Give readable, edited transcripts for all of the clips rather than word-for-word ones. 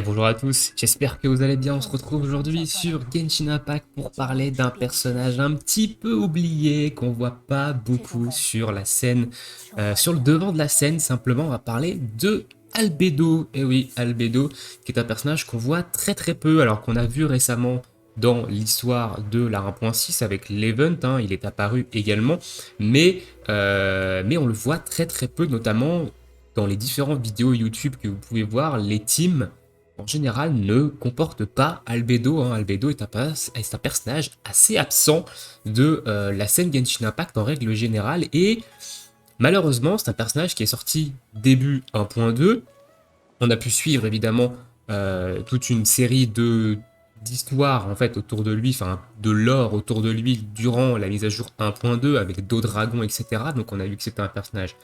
Bonjour à tous, j'espère que vous allez bien. On se retrouve aujourd'hui sur Genshin Impact pour parler d'un personnage un petit peu oublié qu'on voit pas beaucoup sur la scène, sur le devant de la scène. Simplement, on va parler de Albedo. Et oui, Albedo, qui est un personnage qu'on voit très peu, alors qu'on a vu récemment dans l'histoire de la 1.6 avec l'event, hein, il est apparu également, mais on le voit très peu, notamment dans les différentes vidéos YouTube que vous pouvez voir. Les teams en général ne comportent pas Albedo, hein. Albedo est un personnage assez absent de la scène Genshin Impact en règle générale, et malheureusement c'est un personnage qui est sorti début 1.2. On a pu suivre évidemment toute une série d'histoires en fait autour de lui, enfin de lore autour de lui durant la mise à jour 1.2 avec d'autres dragons, etc. Donc on a vu que c'était un personnage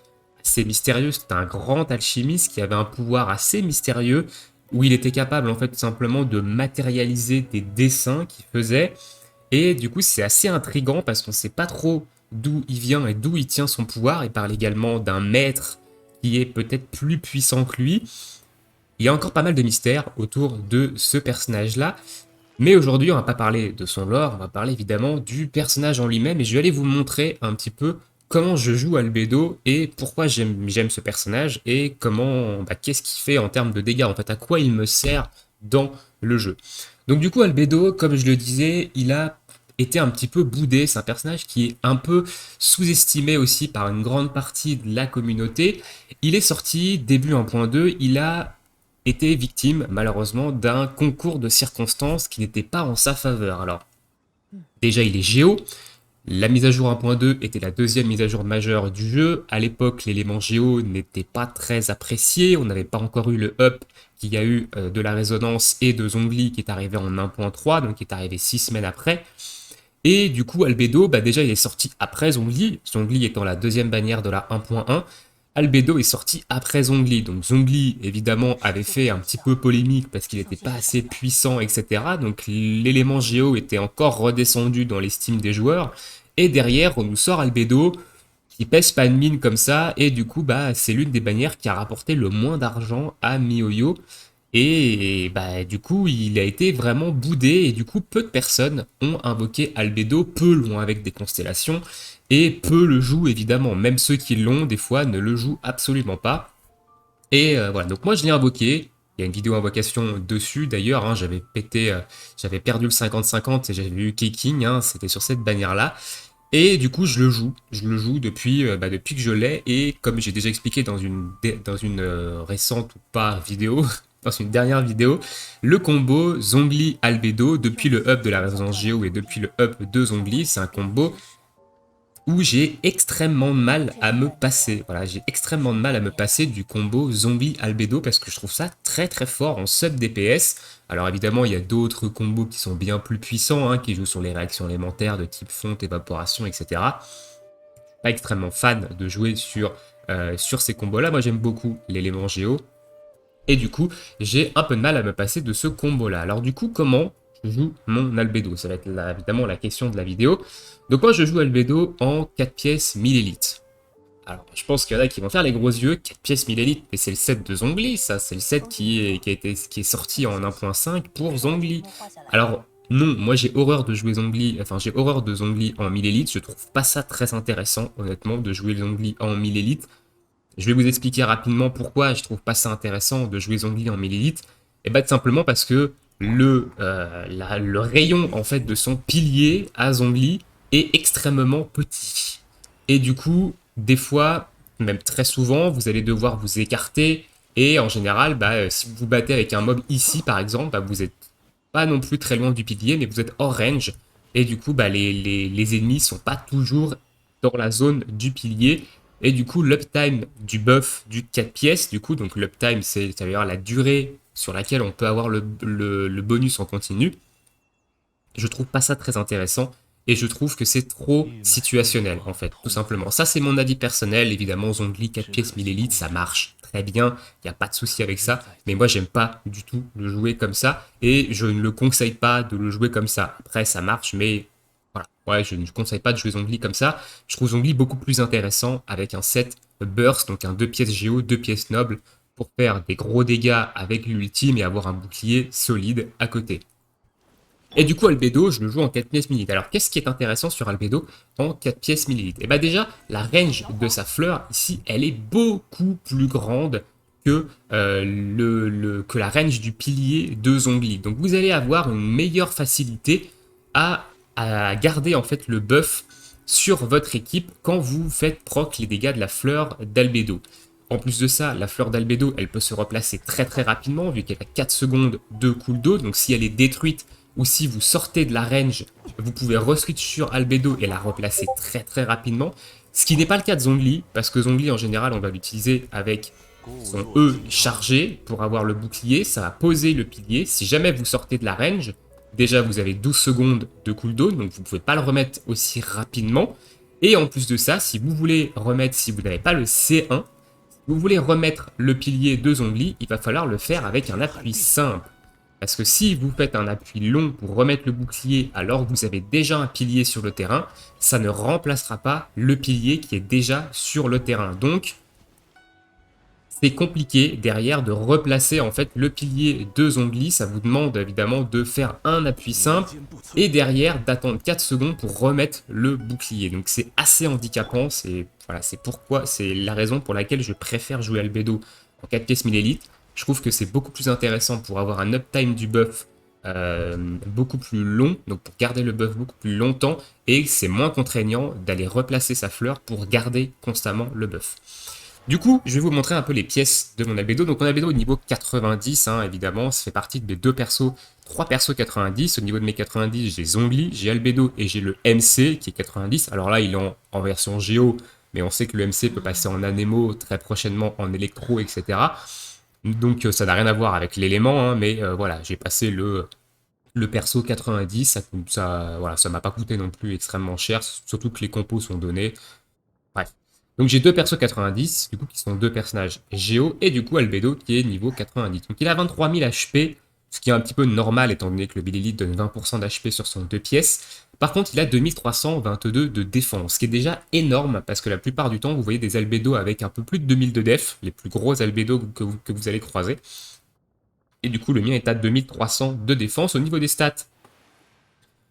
assez mystérieux, c'était un grand alchimiste qui avait un pouvoir assez mystérieux où il était capable en fait tout simplement de matérialiser des dessins qu'il faisait. Et du coup c'est assez intriguant parce qu'on ne sait pas trop d'où il vient et d'où il tient son pouvoir. Il parle également d'un maître qui est peut-être plus puissant que lui. Il y a encore pas mal de mystères autour de ce personnage-là. Mais aujourd'hui, on va pas parler de son lore, on va parler évidemment du personnage en lui-même, et je vais aller vous montrer un petit peu comment je joue Albedo et pourquoi j'aime ce personnage et comment, qu'est-ce qu'il fait en termes de dégâts, en fait, à quoi il me sert dans le jeu. Donc du coup, Albedo, comme je le disais, il a été un petit peu boudé. C'est un personnage qui est un peu sous-estimé aussi par une grande partie de la communauté. Il est sorti début 1.2, il a été victime malheureusement d'un concours de circonstances qui n'était pas en sa faveur. Alors déjà il est géo, la mise à jour 1.2 était la deuxième mise à jour majeure du jeu. À l'époque l'élément géo n'était pas très apprécié, on n'avait pas encore eu le up qu'il y a eu de la résonance et de Zhongli qui est arrivé en 1.3, donc qui est arrivé 6 semaines après. Et du coup, Albedo, déjà il est sorti après Zhongli, Zhongli étant la deuxième bannière de la 1.1. Albedo est sorti après Zhongli, donc Zhongli évidemment avait fait un petit peu polémique parce qu'il n'était pas assez puissant, etc. Donc l'élément géo était encore redescendu dans l'estime des joueurs. Et derrière, on nous sort Albedo qui pèse pas de mine comme ça, et du coup, c'est l'une des bannières qui a rapporté le moins d'argent à MiHoYo. Et du coup, il a été vraiment boudé, et du coup, peu de personnes ont invoqué Albedo, peu l'ont avec des constellations, et peu le jouent évidemment. Même ceux qui l'ont, des fois, ne le jouent absolument pas. Et voilà, donc moi je l'ai invoqué. Il y a une vidéo invocation dessus d'ailleurs, hein, j'avais perdu le 50-50 et j'avais eu Keking, hein, c'était sur cette bannière-là. Et du coup, je le joue depuis que je l'ai, et comme j'ai déjà expliqué dans une récente ou pas vidéo, dans une dernière vidéo, le combo Zhongli-Albedo, depuis le up de la résonance Géo et depuis le up de Zhongli, c'est un combo où j'ai extrêmement de mal à me passer. Voilà, j'ai extrêmement de mal à me passer du combo Zombie-Albedo parce que je trouve ça très fort en sub DPS. Alors évidemment, il y a d'autres combos qui sont bien plus puissants, hein, qui jouent sur les réactions élémentaires de type fonte, évaporation, etc. Pas extrêmement fan de jouer sur ces combos-là. Moi, j'aime beaucoup l'élément géo. Et du coup, j'ai un peu de mal à me passer de ce combo-là. Alors du coup, comment je joue mon Albedo? Ça va être évidemment la question de la vidéo. Donc moi, je joue Albedo en 4 pièces 1000 élites. Alors, je pense qu'il y en a qui vont faire les gros yeux, 4 pièces 1000 élites, mais c'est le set de Zhongli, ça, c'est le set qui est sorti en 1.5 pour Zhongli. Alors, non, moi j'ai horreur de jouer Zhongli, enfin j'ai horreur de Zhongli en 1000 élites, je trouve pas ça très intéressant, honnêtement, de jouer Zhongli en 1000 élites. Je vais vous expliquer rapidement pourquoi je trouve pas ça intéressant de jouer Zhongli en millilitres. Et tout simplement parce que le rayon en fait de son pilier à Zhongli est extrêmement petit. Et du coup, des fois, même très souvent, vous allez devoir vous écarter. Et en général, si vous vous battez avec un mob ici par exemple, vous êtes pas non plus très loin du pilier, mais vous êtes hors range. Et du coup, les ennemis sont pas toujours dans la zone du pilier. Et du coup, l'uptime du buff du 4 pièces, du coup, donc l'uptime, c'est-à-dire la durée sur laquelle on peut avoir le bonus en continu, je trouve pas ça très intéressant. Et je trouve que c'est trop situationnel, en fait, tout simplement. Ça, c'est mon avis personnel. Évidemment, Zhongli 4 pièces 1000 élites, ça marche très bien. Il n'y a pas de souci avec ça. Mais moi, j'aime pas du tout le jouer comme ça. Et je ne le conseille pas de le jouer comme ça. Après, ça marche, mais voilà. Ouais, je ne conseille pas de jouer Zhongli comme ça. Je trouve Zhongli beaucoup plus intéressant avec un set Burst, donc un 2 pièces géo, 2 pièces nobles, pour faire des gros dégâts avec l'ultime et avoir un bouclier solide à côté. Et du coup, Albedo, je le joue en 4 pièces millilitres. Alors, qu'est-ce qui est intéressant sur Albedo en 4 pièces millilitres? Et bah déjà, la range de sa fleur, ici, elle est beaucoup plus grande que, que la range du pilier de Zhongli. Donc, vous allez avoir une meilleure facilité à garder en fait le buff sur votre équipe quand vous faites proc les dégâts de la fleur d'Albedo. En plus de ça, la fleur d'Albedo, elle peut se replacer très très rapidement vu qu'elle a 4 secondes de cooldown. Donc si elle est détruite ou si vous sortez de la range, vous pouvez re-switch sur Albedo et la replacer très très rapidement. Ce qui n'est pas le cas de Zhongli, parce que Zhongli en général on va l'utiliser avec son E chargé pour avoir le bouclier, ça va poser le pilier. Si jamais vous sortez de la range, déjà vous avez 12 secondes de cooldown, donc vous ne pouvez pas le remettre aussi rapidement. Et en plus de ça, si vous voulez remettre, si vous n'avez pas le C1, vous voulez remettre le pilier de Zhongli, il va falloir le faire avec un appui simple. Parce que si vous faites un appui long pour remettre le bouclier alors que vous avez déjà un pilier sur le terrain, ça ne remplacera pas le pilier qui est déjà sur le terrain. Donc, c'est compliqué derrière de replacer en fait le pilier de Zhongli. Ça vous demande évidemment de faire un appui simple et derrière d'attendre 4 secondes pour remettre le bouclier. Donc c'est assez handicapant. C'est voilà, c'est la raison pour laquelle je préfère jouer Albedo en 4 pièces millilitres. Je trouve que c'est beaucoup plus intéressant pour avoir un uptime du buff beaucoup plus long, donc pour garder le buff beaucoup plus longtemps, et c'est moins contraignant d'aller replacer sa fleur pour garder constamment le buff. Du coup, je vais vous montrer un peu les pièces de mon Albedo. Donc mon Albedo au niveau 90, hein, évidemment, ça fait partie de mes 3 persos 90. Au niveau de mes 90, j'ai Zhongli, j'ai Albedo et j'ai le MC qui est 90. Alors là, il est en version Géo, mais on sait que le MC peut passer en Anémo très prochainement, en Électro, etc. Donc ça n'a rien à voir avec l'élément, hein, mais voilà, j'ai passé le perso 90, voilà, ça m'a pas coûté non plus extrêmement cher, surtout que les compos sont donnés. Bref. Donc j'ai deux persos 90, du coup qui sont deux personnages Géo, et du coup Albedo qui est niveau 90. Donc il a 23 000 HP, ce qui est un petit peu normal étant donné que le Billy Elite donne 20% d'HP sur son 2 pièces. Par contre il a 2322 de défense, ce qui est déjà énorme, parce que la plupart du temps vous voyez des Albedo avec un peu plus de 2000 de def, les plus gros Albedo que vous allez croiser. Et du coup le mien est à 2300 de défense. Au niveau des stats,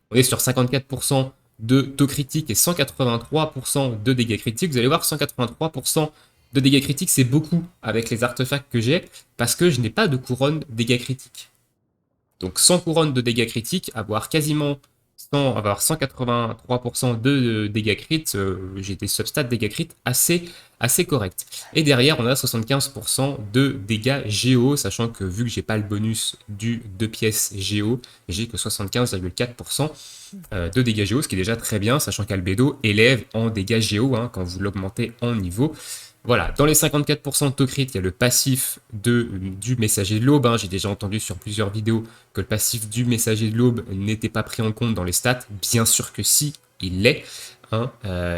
on est sur 54% de taux critique et 183% de dégâts critiques. Vous allez voir, 183% de dégâts critiques, c'est beaucoup avec les artefacts que j'ai, parce que je n'ai pas de couronne dégâts critiques. Donc sans couronne de dégâts critiques, avoir 183% de dégâts crits, j'ai des substats dégâts crits assez corrects. Et derrière, on a 75% de dégâts géo, sachant que vu que j'ai pas le bonus du 2 pièces géo, j'ai que 75,4% de dégâts géo, ce qui est déjà très bien, sachant qu'Albedo élève en dégâts géo quand vous l'augmentez en niveau. Voilà, dans les 54% de taux crit, il y a le passif du messager de l'aube. J'ai déjà entendu sur plusieurs vidéos que le passif du messager de l'aube n'était pas pris en compte dans les stats. Bien sûr que si, il l'est.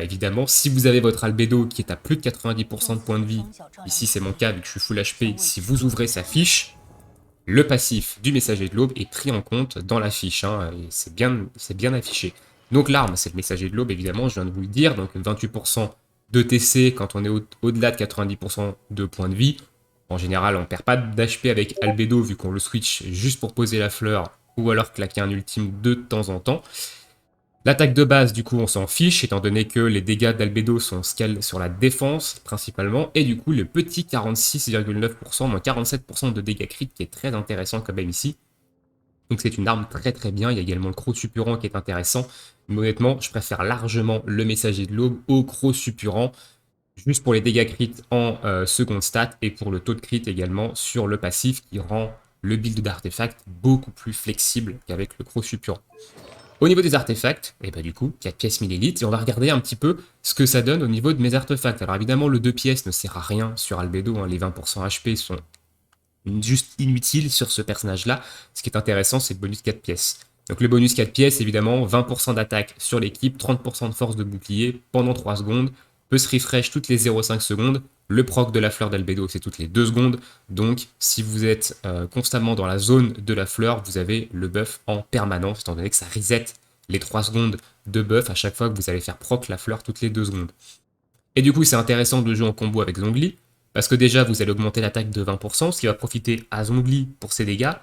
Évidemment, si vous avez votre Albedo qui est à plus de 90% de points de vie, ici c'est mon cas vu que je suis full HP, si vous ouvrez sa fiche, le passif du messager de l'aube est pris en compte dans la fiche. Et c'est bien affiché. Donc l'arme, c'est le messager de l'aube, évidemment, je viens de vous le dire. Donc 28% de TC quand on est au-delà de 90% de points de vie. En général, on ne perd pas d'HP avec Albedo vu qu'on le switch juste pour poser la fleur ou alors claquer un ultime de temps en temps. L'attaque de base, du coup, on s'en fiche, étant donné que les dégâts d'Albedo sont scale sur la défense, principalement, et du coup, le petit 46,9%, moins 47% de dégâts crit, qui est très intéressant quand même ici. Donc c'est une arme très très bien, il y a également le croc suppurant qui est intéressant, mais honnêtement, je préfère largement le messager de l'aube au croc suppurant, juste pour les dégâts crit en seconde stat, et pour le taux de crit également sur le passif, qui rend le build d'artefact beaucoup plus flexible qu'avec le croc suppurant. Au niveau des artefacts, et bah du coup, 4 pièces millilitres, et on va regarder un petit peu ce que ça donne au niveau de mes artefacts. Alors évidemment, le 2 pièces ne sert à rien sur Albedo, les 20% HP sont juste inutiles sur ce personnage-là. Ce qui est intéressant, c'est le bonus 4 pièces. Donc le bonus 4 pièces, évidemment, 20% d'attaque sur l'équipe, 30% de force de bouclier pendant 3 secondes, peut se refresh toutes les 0,5 secondes, le proc de la fleur d'Albedo, c'est toutes les 2 secondes, donc si vous êtes constamment dans la zone de la fleur, vous avez le buff en permanence, étant donné que ça reset les 3 secondes de buff à chaque fois que vous allez faire proc la fleur toutes les 2 secondes. Et du coup, c'est intéressant de jouer en combo avec Zhongli, Parce que déjà, vous allez augmenter l'attaque de 20%, ce qui va profiter à Zhongli pour ses dégâts,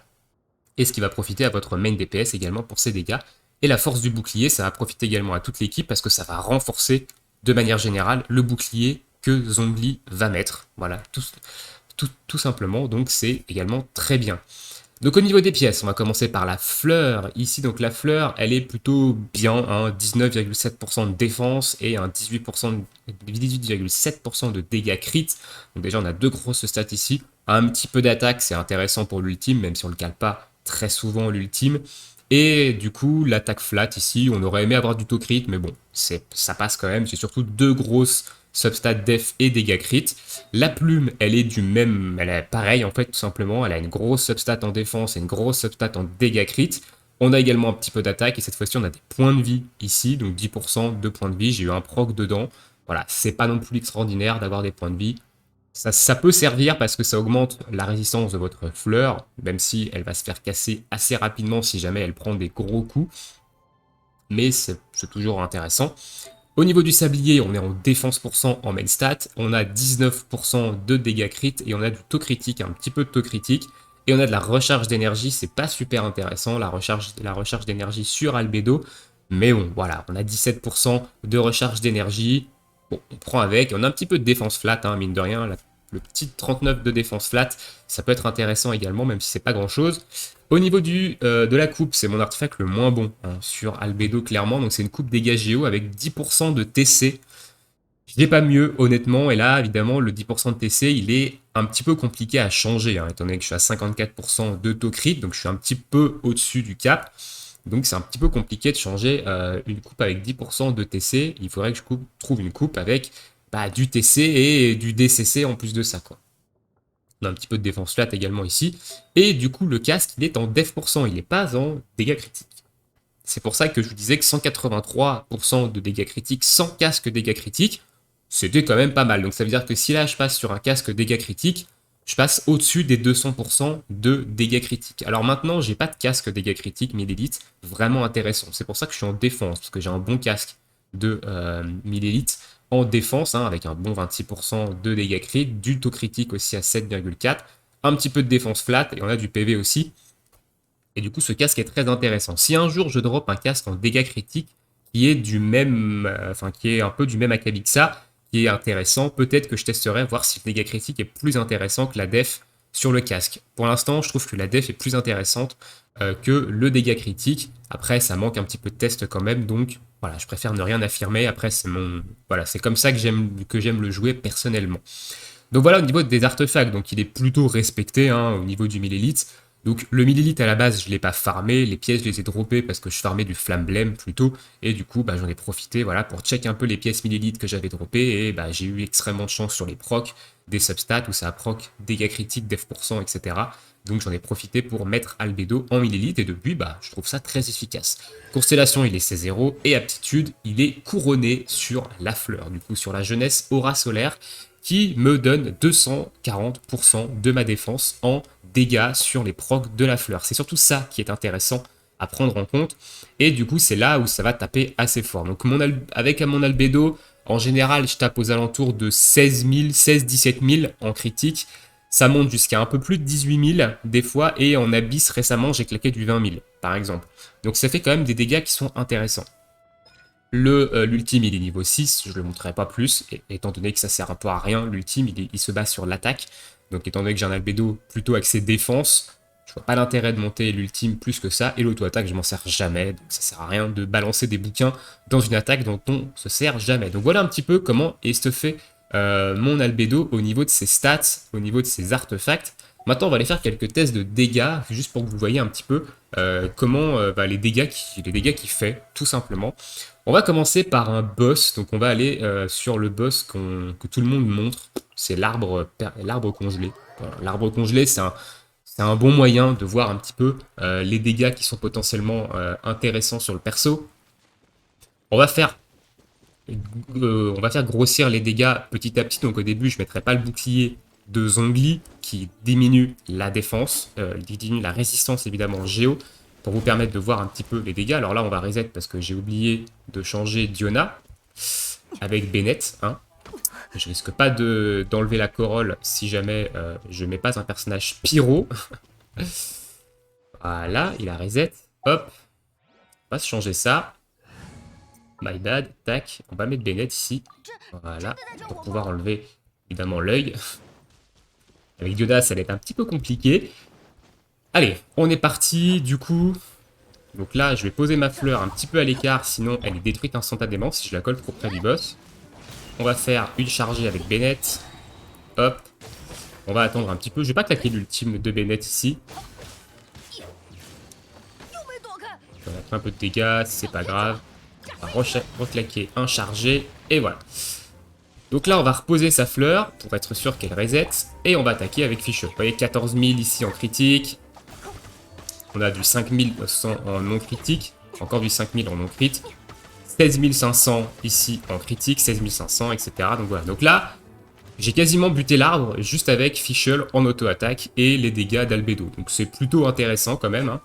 et ce qui va profiter à votre main DPS également pour ses dégâts. Et la force du bouclier, ça va profiter également à toute l'équipe, parce que ça va renforcer de manière générale le bouclier que Zhongli va mettre. Voilà, tout simplement, donc c'est également très bien. Donc au niveau des pièces, on va commencer par la fleur. Ici, donc la fleur, elle est plutôt bien, hein, 19,7% de défense et un 18,7% de dégâts crit. Donc déjà, on a deux grosses stats ici. Un petit peu d'attaque, c'est intéressant pour l'ultime, même si on ne le cale pas très souvent l'ultime. Et du coup, l'attaque flat ici, on aurait aimé avoir du taux crit, mais bon, ça passe quand même. C'est surtout deux grosses substats def et dégâts crit. La plume, elle est du même, elle est pareille en fait tout simplement, elle a une grosse substat en défense et une grosse substat en dégâts crit. On a également un petit peu d'attaque et cette fois-ci on a des points de vie ici, donc 10% de points de vie, j'ai eu un proc dedans. Voilà, c'est pas non plus extraordinaire d'avoir des points de vie. Ça peut servir parce que ça augmente la résistance de votre fleur, même si elle va se faire casser assez rapidement si jamais elle prend des gros coups. Mais c'est toujours intéressant. Au niveau du sablier, on est en défense % en main stat, on a 19% de dégâts crit et on a du taux critique, un petit peu de taux critique. Et on a de la recharge d'énergie, c'est pas super intéressant, la recharge d'énergie sur Albedo. Mais bon, voilà, on a 17% de recharge d'énergie. Bon, on prend avec, on a un petit peu de défense flat, hein, mine de rien, le petit 39 de défense flat, ça peut être intéressant également, même si c'est pas grand chose. Au niveau de la coupe, c'est mon artefact le moins bon hein, sur Albedo, clairement. Donc c'est une coupe dégâts géo avec 10% de TC. J'ai pas mieux, honnêtement. Et là, évidemment, le 10% de TC, il est un petit peu compliqué à changer, hein, étant donné que je suis à 54% de taux crit. Donc je suis un petit peu au-dessus du cap. Donc c'est un petit peu compliqué de changer une coupe avec 10% de TC. Il faudrait que je trouve une coupe avec du TC et du DCC en plus de ça, quoi. On a un petit peu de défense flat également ici. Et du coup, le casque, il est en def %, il n'est pas en dégâts critiques. C'est pour ça que je vous disais que 183% de dégâts critiques sans casque dégâts critiques, c'était quand même pas mal. Donc ça veut dire que si là je passe sur un casque dégâts critiques, je passe au-dessus des 200% de dégâts critiques. Alors maintenant, j'ai pas de casque dégâts critiques 1000 élites vraiment intéressant. C'est pour ça que je suis en défense, parce que j'ai un bon casque de 1000 élites en défense, hein, avec un bon 26% de dégâts crit, du taux critique aussi à 7,4, un petit peu de défense flat, et on a du PV aussi. Et du coup, ce casque est très intéressant. Si un jour je drop un casque en dégâts critiques qui est du même, qui est un peu du même acabit que ça, qui est intéressant, peut-être que je testerai voir si le dégât critique est plus intéressant que la def sur le casque. Pour l'instant, je trouve que la def est plus intéressante que le dégât critique. Après, ça manque un petit peu de test quand même, donc voilà, je préfère ne rien affirmer. Après, c'est comme ça que j'aime le jouer personnellement. Donc voilà au niveau des artefacts, donc il est plutôt respecté hein, au niveau du millélite. Donc le millélite à la base je ne l'ai pas farmé, les pièces je les ai droppées parce que je farmais du flamblème plutôt, et du coup j'en ai profité voilà, pour check un peu les pièces millélite que j'avais droppées, et j'ai eu extrêmement de chance sur les procs, des substats où ça a proc dégâts critiques, def %, etc. Donc j'en ai profité pour mettre Albedo en millélite, et depuis je trouve ça très efficace. Constellation il est C0, et aptitude il est couronné sur la fleur, du coup sur la jeunesse aura solaire, qui me donne 240% de ma défense en dégâts sur les procs de la fleur. C'est surtout ça qui est intéressant à prendre en compte, et du coup c'est là où ça va taper assez fort. Donc avec mon Albedo, en général je tape aux alentours de 16 000, 16-17 000 en critique, ça monte jusqu'à un peu plus de 18 000 des fois, et en abyss récemment j'ai claqué du 20 000 par exemple. Donc ça fait quand même des dégâts qui sont intéressants. L'ultime il est niveau 6, je ne le montrerai pas plus, étant donné que ça sert un peu à rien, l'ultime il se base sur l'attaque, donc étant donné que j'ai un Albedo plutôt axé défense, je vois pas l'intérêt de monter l'ultime plus que ça, et l'auto-attaque je m'en sers jamais, donc ça sert à rien de balancer des bouquins dans une attaque dont on se sert jamais. Donc voilà un petit peu comment est fait mon Albedo au niveau de ses stats, au niveau de ses artefacts. Maintenant on va aller faire quelques tests de dégâts, juste pour que vous voyez un petit peu comment les dégâts qu'il fait, tout simplement. On va commencer par un boss, donc on va aller sur le boss que tout le monde montre, c'est l'arbre congelé. Voilà, l'arbre congelé, c'est un bon moyen de voir un petit peu les dégâts qui sont potentiellement intéressants sur le perso. On va faire grossir les dégâts petit à petit, donc au début je ne mettrai pas le bouclier de Zhongli qui diminue la défense, diminue la résistance évidemment géo, pour vous permettre de voir un petit peu les dégâts. Alors là, on va reset parce que j'ai oublié de changer Diona avec Bennett. Hein. Je risque pas d'enlever la corolle si jamais je mets pas un personnage pyro. Voilà, il a reset. Hop, on va se changer ça. My bad, tac. On va mettre Bennett ici. Voilà, pour pouvoir enlever évidemment l'œil. Avec Dioda, ça va être un petit peu compliqué. Allez, on est parti du coup. Donc là, je vais poser ma fleur un petit peu à l'écart, sinon elle est détruite instantanément si je la colle trop près du boss. On va faire une chargée avec Bennett. Hop. On va attendre un petit peu. Je vais pas claquer l'ultime de Bennett ici. On a fait un peu de dégâts, c'est pas grave. On va reclaquer un chargé. Et voilà. Donc là, on va reposer sa fleur pour être sûr qu'elle reset. Et on va attaquer avec Fischl. Vous voyez, 14 000 ici en critique. On a du 5100 en non critique. Encore du 5000 en non crit. 16 500 ici en critique. 16 500, etc. Donc voilà. Donc là, j'ai quasiment buté l'arbre juste avec Fischl en auto-attaque et les dégâts d'Albedo. Donc c'est plutôt intéressant quand même. Hein.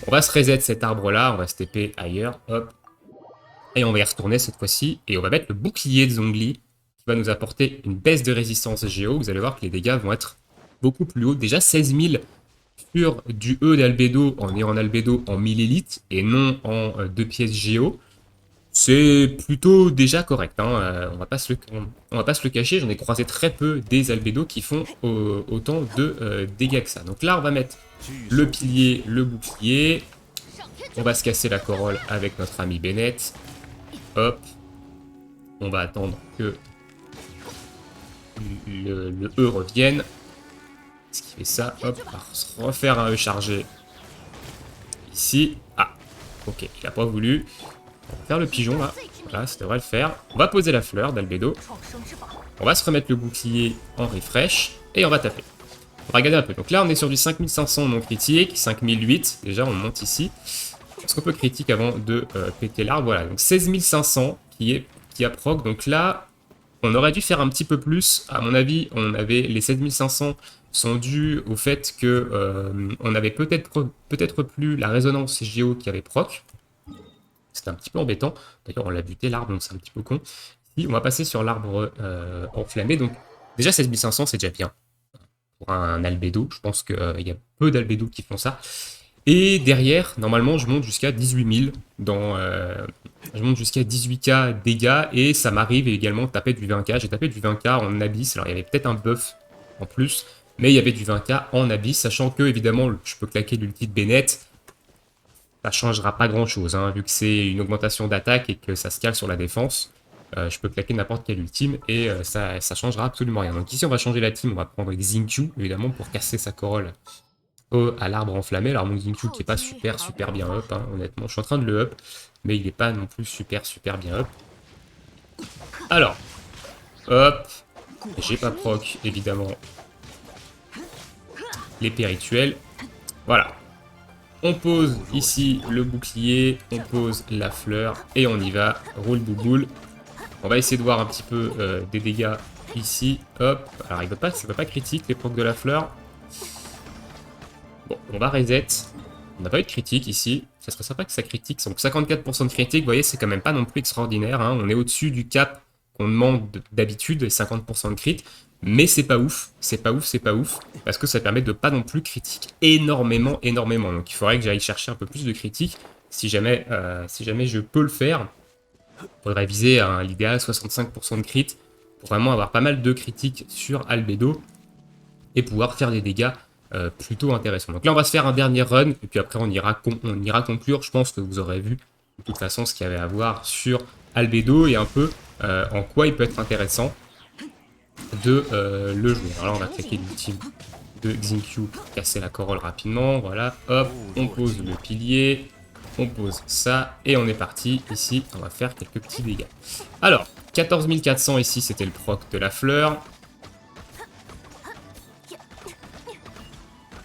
On va se reset cet arbre-là. On va se TP ailleurs. Hop. Et on va y retourner cette fois-ci. Et on va mettre le bouclier de Zhongli qui va nous apporter une baisse de résistance géo. Vous allez voir que les dégâts vont être beaucoup plus hauts. Déjà 16 000 sur du E d'Albedo en ayant un Albedo en 1000 élites et non en 2 pièces géo. C'est plutôt déjà correct. Hein. On va pas se le cacher. J'en ai croisé très peu des Albedo qui font autant de dégâts que ça. Donc là, on va mettre le pilier, le bouclier. On va se casser la corolle avec notre ami Bennett. Hop. On va attendre que le E revienne. Ce qui fait ça, hop, on va se refaire un E chargé. Ici. Ah, ok, il n'a pas voulu. On va faire le pigeon là. Voilà, ça devrait le faire. On va poser la fleur d'Albedo. On va se remettre le bouclier en refresh. Et on va taper. On va regarder un peu. Donc là, on est sur du 5500 non critique. 5008. Déjà, on monte ici. Est-ce qu'on peut critique avant de péter l'arbre? Voilà, donc 16 500 qui a proc. Donc là, on aurait dû faire un petit peu plus. À mon avis, on avait les 16 500 sont dus au fait que on avait peut-être plus la résonance Géo qui avait proc. C'était un petit peu embêtant. D'ailleurs, on l'a buté l'arbre, donc c'est un petit peu con. Ici, on va passer sur l'arbre enflammé. Donc déjà 16 500, c'est déjà bien. Pour un albédo, je pense qu'il y a peu d'albédos qui font ça. Et derrière, normalement, je monte jusqu'à 18 000 je monte jusqu'à 18k dégâts et ça m'arrive également de taper du 20k. J'ai tapé du 20k en abyss. Alors, il y avait peut-être un buff en plus, mais il y avait du 20k en abyss, sachant que, évidemment, je peux claquer l'ulti de Bennett. Ça changera pas grand-chose, hein, vu que c'est une augmentation d'attaque et que ça se cale sur la défense. Je peux claquer n'importe quel ultime et ça changera absolument rien. Donc ici, on va changer la team. On va prendre Xingqiu, évidemment, pour casser sa corolle à l'arbre enflammé. Alors mon Xingqiu qui est pas super bien up, hein, honnêtement. Je suis en train de le up, mais il est pas non plus super bien up. Alors, hop, j'ai pas proc, évidemment, l'épée rituelle. Voilà. On pose ici le bouclier, on pose la fleur, et on y va. Roule bouboule. On va essayer de voir un petit peu des dégâts ici. Hop. Alors ça va pas critique les procs de la fleur. Bon, on va reset. On n'a pas eu de critique ici. Ça serait sympa que ça critique. Donc 54% de critique, vous voyez, c'est quand même pas non plus extraordinaire. Hein. On est au-dessus du cap qu'on demande d'habitude, 50% de crit. Mais c'est pas ouf. C'est pas ouf. Parce que ça permet de pas non plus critique énormément. Donc il faudrait que j'aille chercher un peu plus de critique. Si jamais je peux le faire, il faudrait viser à l'idéal 65% de crit. Pour vraiment avoir pas mal de critiques sur Albedo. Et pouvoir faire des dégâts plutôt intéressant. Donc là, on va se faire un dernier run, et puis après, on ira conclure. Je pense que vous aurez vu, de toute façon, ce qu'il y avait à voir sur Albedo, et un peu en quoi il peut être intéressant de le jouer. Alors là, on va claquer l'ultime de Xingqiu pour casser la corolle rapidement. Voilà, hop, on pose le pilier, on pose ça, et on est parti. Ici, on va faire quelques petits dégâts. Alors, 14 400 ici, c'était le proc de la fleur.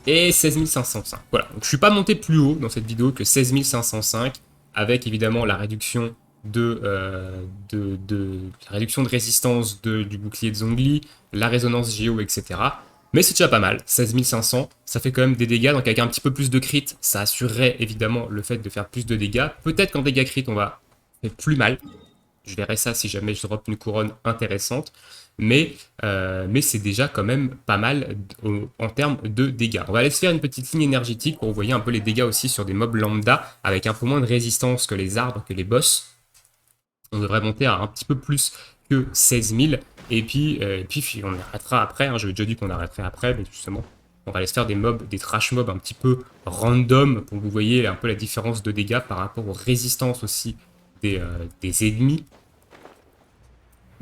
Et 16 505. Voilà, donc je suis pas monté plus haut dans cette vidéo que 16 505, avec évidemment la réduction la réduction de résistance du bouclier de Zhongli, la résonance géo, etc. Mais c'est déjà pas mal, 16 500, ça fait quand même des dégâts, donc avec un petit peu plus de crit, ça assurerait évidemment le fait de faire plus de dégâts. Peut-être qu'en dégâts crit, on va faire plus mal. Je verrai ça si jamais je drop une couronne intéressante. Mais c'est déjà quand même pas mal en termes de dégâts. On va aller se faire une petite ligne énergétique pour vous voyez un peu les dégâts aussi sur des mobs lambda avec un peu moins de résistance que les arbres, que les boss. On devrait monter à un petit peu plus que 16 000. Et puis on arrêtera après. Hein. J'avais déjà dit qu'on arrêterait après, mais justement, on va aller se faire des mobs, des trash mobs un petit peu random pour que vous voyez un peu la différence de dégâts par rapport aux résistances aussi des ennemis.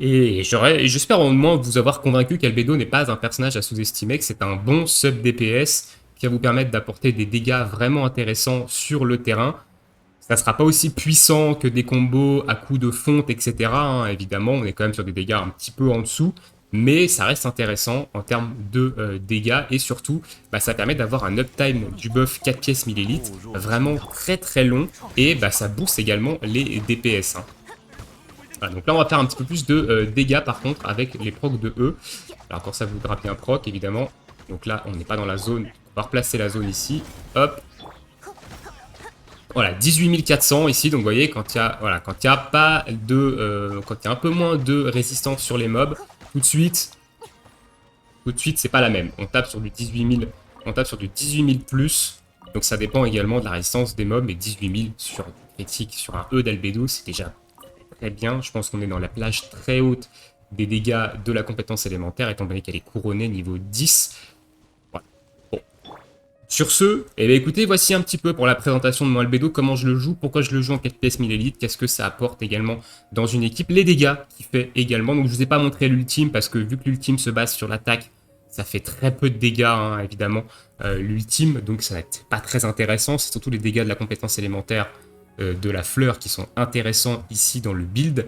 Et j'espère au moins vous avoir convaincu qu'Albedo n'est pas un personnage à sous-estimer, que c'est un bon sub DPS qui va vous permettre d'apporter des dégâts vraiment intéressants sur le terrain. Ça ne sera pas aussi puissant que des combos à coups de fonte, etc. Hein, évidemment, on est quand même sur des dégâts un petit peu en dessous, mais ça reste intéressant en termes de dégâts, et surtout, ça permet d'avoir un uptime du buff 4 pièces millilitres vraiment très très long, et ça booste également les DPS. Hein. Voilà, donc là, on va faire un petit peu plus de dégâts par contre avec les procs de E. Alors pour ça, vous grappez un proc évidemment. Donc là, on n'est pas dans la zone. On va replacer la zone ici. Hop. Voilà, 18 400 ici. Donc vous voyez, quand il y a, voilà, quand il y a pas de, quand il y a un peu moins de résistance sur les mobs, tout de suite, c'est pas la même. On tape sur du 18 000, on tape sur du 18 000 plus. Donc ça dépend également de la résistance des mobs. Mais 18 000 sur critique, sur un E d'albédo, c'est déjà très bien. Je pense qu'on est dans la plage très haute des dégâts de la compétence élémentaire, étant donné qu'elle est couronnée niveau 10. Voilà. Bon. Sur ce, eh bien, écoutez, voici un petit peu pour la présentation de mon Albedo, comment je le joue, pourquoi je le joue en 4 pièces 1000 élite, qu'est-ce que ça apporte également dans une équipe, les dégâts qu'il fait également. Donc je ne vous ai pas montré l'ultime, parce que vu que l'ultime se base sur l'attaque, ça fait très peu de dégâts, hein, évidemment, l'ultime, donc ça va être pas très intéressant. C'est surtout les dégâts de la compétence élémentaire de la fleur qui sont intéressants ici dans le build.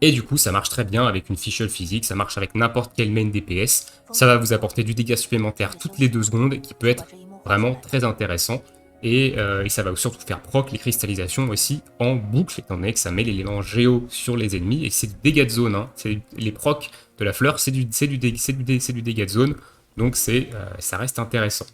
Et du coup, ça marche très bien avec une fichole physique, ça marche avec n'importe quel main DPS. Ça va vous apporter du dégât supplémentaire toutes les 2 secondes, qui peut être vraiment très intéressant. Et ça va surtout faire proc les cristallisations aussi en boucle, étant donné que ça met l'élément géo sur les ennemis. Et c'est du dégât de zone, hein. Les procs de la fleur, c'est du dégât de zone. Donc ça reste intéressant.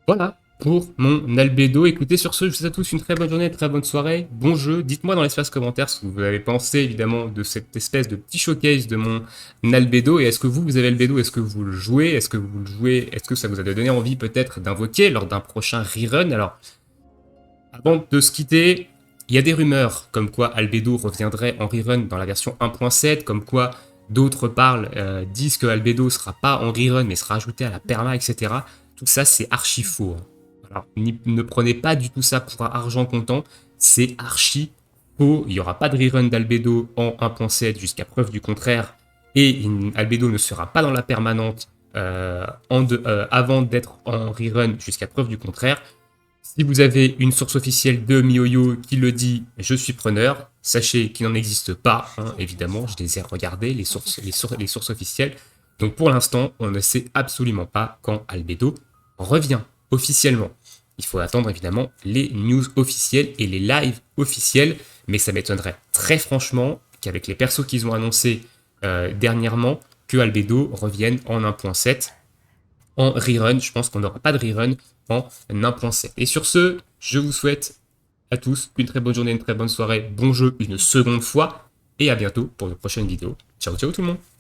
Voilà pour mon Albedo. Écoutez, sur ce, je vous souhaite à tous une très bonne journée, une très bonne soirée, bon jeu. Dites-moi dans l'espace commentaire ce que vous avez pensé évidemment de cette espèce de petit showcase de mon Albedo. Et est-ce que vous avez Albedo? Est-ce que vous le jouez? Est-ce que vous le jouez? Est-ce que ça vous a donné envie peut-être d'invoquer lors d'un prochain rerun? Alors, avant de se quitter, il y a des rumeurs comme quoi Albedo reviendrait en rerun dans la version 1.7, comme quoi d'autres disent que Albedo sera pas en rerun mais sera ajouté à la perma, etc. Tout ça, c'est archi faux. Hein. Alors, ne prenez pas du tout ça pour argent comptant, c'est archi faux. Il n'y aura pas de rerun d'Albedo en 1.7 jusqu'à preuve du contraire, et Albedo ne sera pas dans la permanente avant d'être en rerun jusqu'à preuve du contraire. Si vous avez une source officielle de MiYoYo qui le dit, je suis preneur, sachez qu'il n'en existe pas, hein, évidemment, je les ai regardées, les sources officielles. Donc pour l'instant, on ne sait absolument pas quand Albedo revient officiellement. Il faut attendre évidemment les news officielles et les lives officiels, mais ça m'étonnerait très franchement qu'avec les persos qu'ils ont annoncés dernièrement, que Albedo revienne en 1.7. En rerun, je pense qu'on n'aura pas de rerun en 1.7. Et sur ce, je vous souhaite à tous une très bonne journée, une très bonne soirée, bon jeu une seconde fois, et à bientôt pour de prochaines vidéos. Ciao ciao tout le monde!